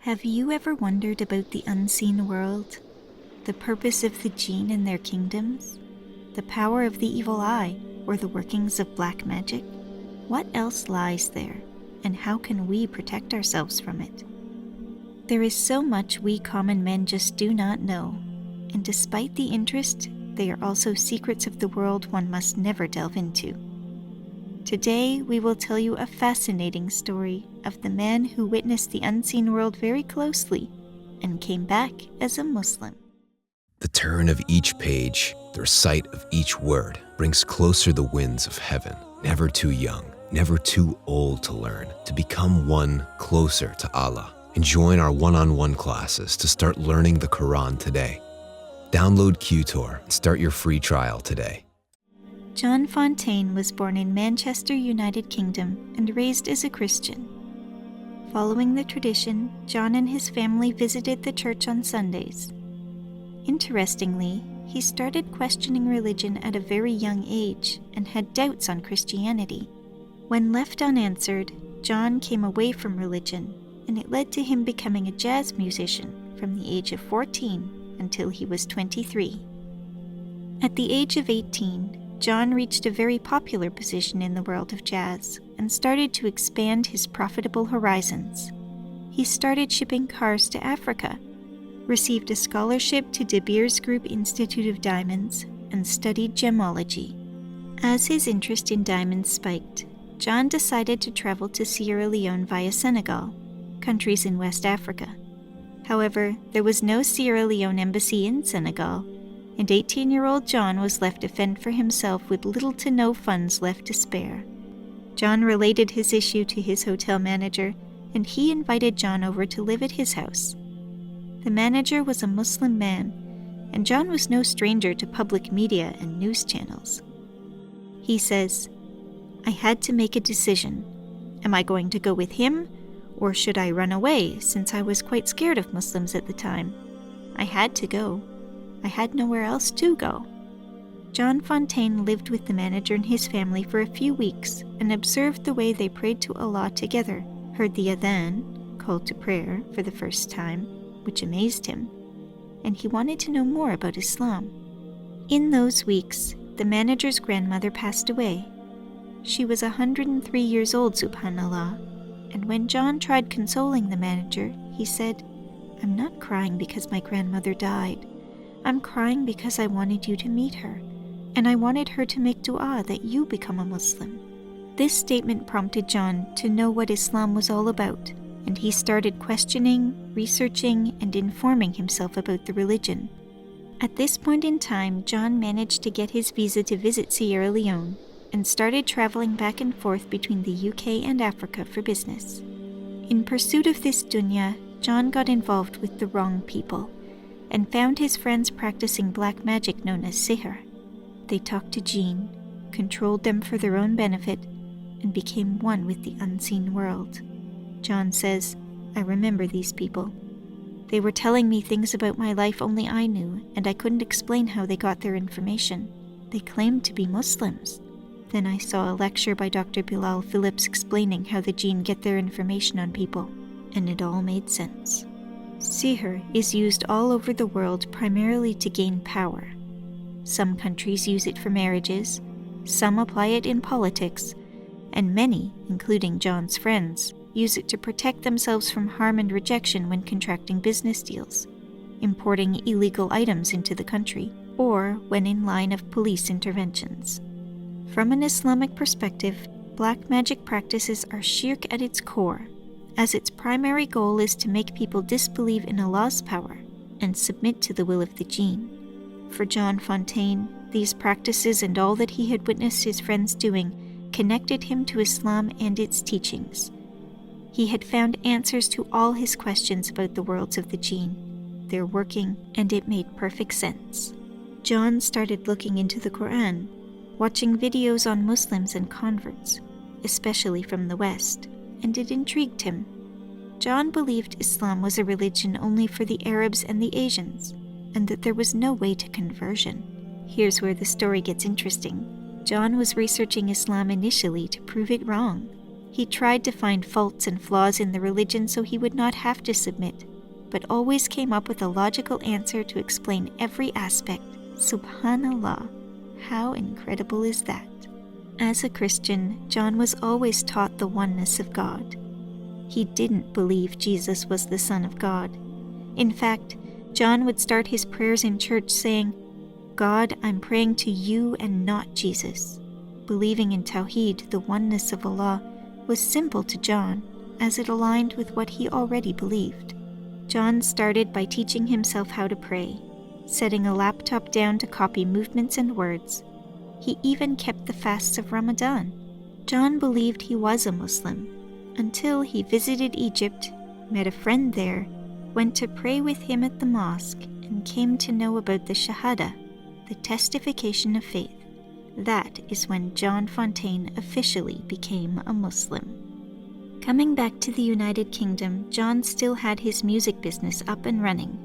Have you ever wondered about the unseen world? The purpose of the Jinn and their kingdoms? The power of the evil eye, or the workings of black magic? What else lies there, and how can we protect ourselves from it? There is so much we common men just do not know, and despite the interest, they are also secrets of the world one must never delve into. Today, we will tell you a fascinating story of the man who witnessed the unseen world very closely and came back as a Muslim. The turn of each page, the recite of each word, brings closer the winds of heaven. Never too young, never too old to learn, to become one closer to Allah. And join our one-on-one classes to start learning the Quran today. Download Tutor and start your free trial today. John Fontaine was born in Manchester, United Kingdom, and raised as a Christian. Following the tradition, John and his family visited the church on Sundays. Interestingly, he started questioning religion at a very young age and had doubts on Christianity. When left unanswered, John came away from religion, and it led to him becoming a jazz musician from the age of 14 until he was 23. At the age of 18, John reached a very popular position in the world of jazz and started to expand his profitable horizons. He started shipping cars to Africa, received a scholarship to De Beers Group Institute of Diamonds, and studied gemology. As his interest in diamonds spiked, John decided to travel to Sierra Leone via Senegal, countries in West Africa. However, there was no Sierra Leone embassy in Senegal, and 18-year-old John was left to fend for himself with little to no funds left to spare. John related his issue to his hotel manager, and he invited John over to live at his house. The manager was a Muslim man, and John was no stranger to public media and news channels. He says, "I had to make a decision. Am I going to go with him, or should I run away, since I was quite scared of Muslims at the time? I had to go. I had nowhere else to go." John Fontaine lived with the manager and his family for a few weeks and observed the way they prayed to Allah together, heard the adhan, call to prayer, for the first time, which amazed him, and he wanted to know more about Islam. In those weeks, the manager's grandmother passed away. She was 103 years old, subhanallah, and when John tried consoling the manager, he said, "I'm not crying because my grandmother died. I'm crying because I wanted you to meet her, and I wanted her to make dua that you become a Muslim." This statement prompted John to know what Islam was all about, and he started questioning, researching, and informing himself about the religion. At this point in time, John managed to get his visa to visit Sierra Leone and started traveling back and forth between the UK and Africa for business. In pursuit of this dunya, John got involved with the wrong people and found his friends practicing black magic known as sihr. They talked to Jinn, controlled them for their own benefit, and became one with the unseen world. John says, "I remember these people. They were telling me things about my life only I knew, and I couldn't explain how they got their information. They claimed to be Muslims. Then I saw a lecture by Dr. Bilal Phillips explaining how the Jinn get their information on people, and it all made sense." Sihr is used all over the world primarily to gain power. Some countries use it for marriages, some apply it in politics, and many, including John's friends, use it to protect themselves from harm and rejection when contracting business deals, importing illegal items into the country, or when in line of police interventions. From an Islamic perspective, black magic practices are shirk at its core, as its primary goal is to make people disbelieve in Allah's power and submit to the will of the Jinn. For John Fontaine, these practices and all that he had witnessed his friends doing connected him to Islam and its teachings. He had found answers to all his questions about the worlds of the Jinn, their working, and it made perfect sense. John started looking into the Quran, watching videos on Muslims and converts, especially from the West, and it intrigued him. John believed Islam was a religion only for the Arabs and the Asians, and that there was no way to conversion. Here's where the story gets interesting. John was researching Islam initially to prove it wrong. He tried to find faults and flaws in the religion so he would not have to submit, but always came up with a logical answer to explain every aspect. Subhanallah, how incredible is that? As a Christian, John was always taught the oneness of God. He didn't believe Jesus was the Son of God. In fact, John would start his prayers in church saying, "God, I'm praying to you and not Jesus." Believing in Tawheed, the oneness of Allah, was simple to John, as it aligned with what he already believed. John started by teaching himself how to pray, setting a laptop down to copy movements and words. He even kept the fasts of Ramadan. John believed he was a Muslim, until he visited Egypt, met a friend there, went to pray with him at the mosque, and came to know about the Shahada, the testification of faith. That is when John Fontaine officially became a Muslim. Coming back to the United Kingdom, John still had his music business up and running.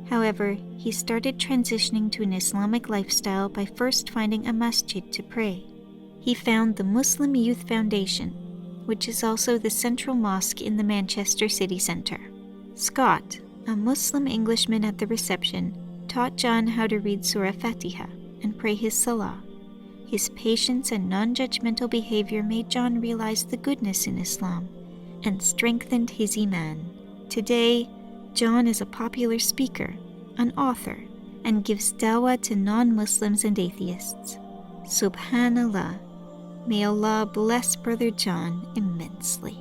However, he started transitioning to an Islamic lifestyle by first finding a masjid to pray. He found the Muslim Youth Foundation, which is also the central mosque in the Manchester city centre. Scott, a Muslim Englishman at the reception, taught John how to read Surah Fatiha and pray his salah. His patience and non-judgmental behavior made John realize the goodness in Islam and strengthened his iman. Today, John is a popular speaker, an author, and gives dawah to non-Muslims and atheists. Subhanallah. May Allah bless Brother John immensely.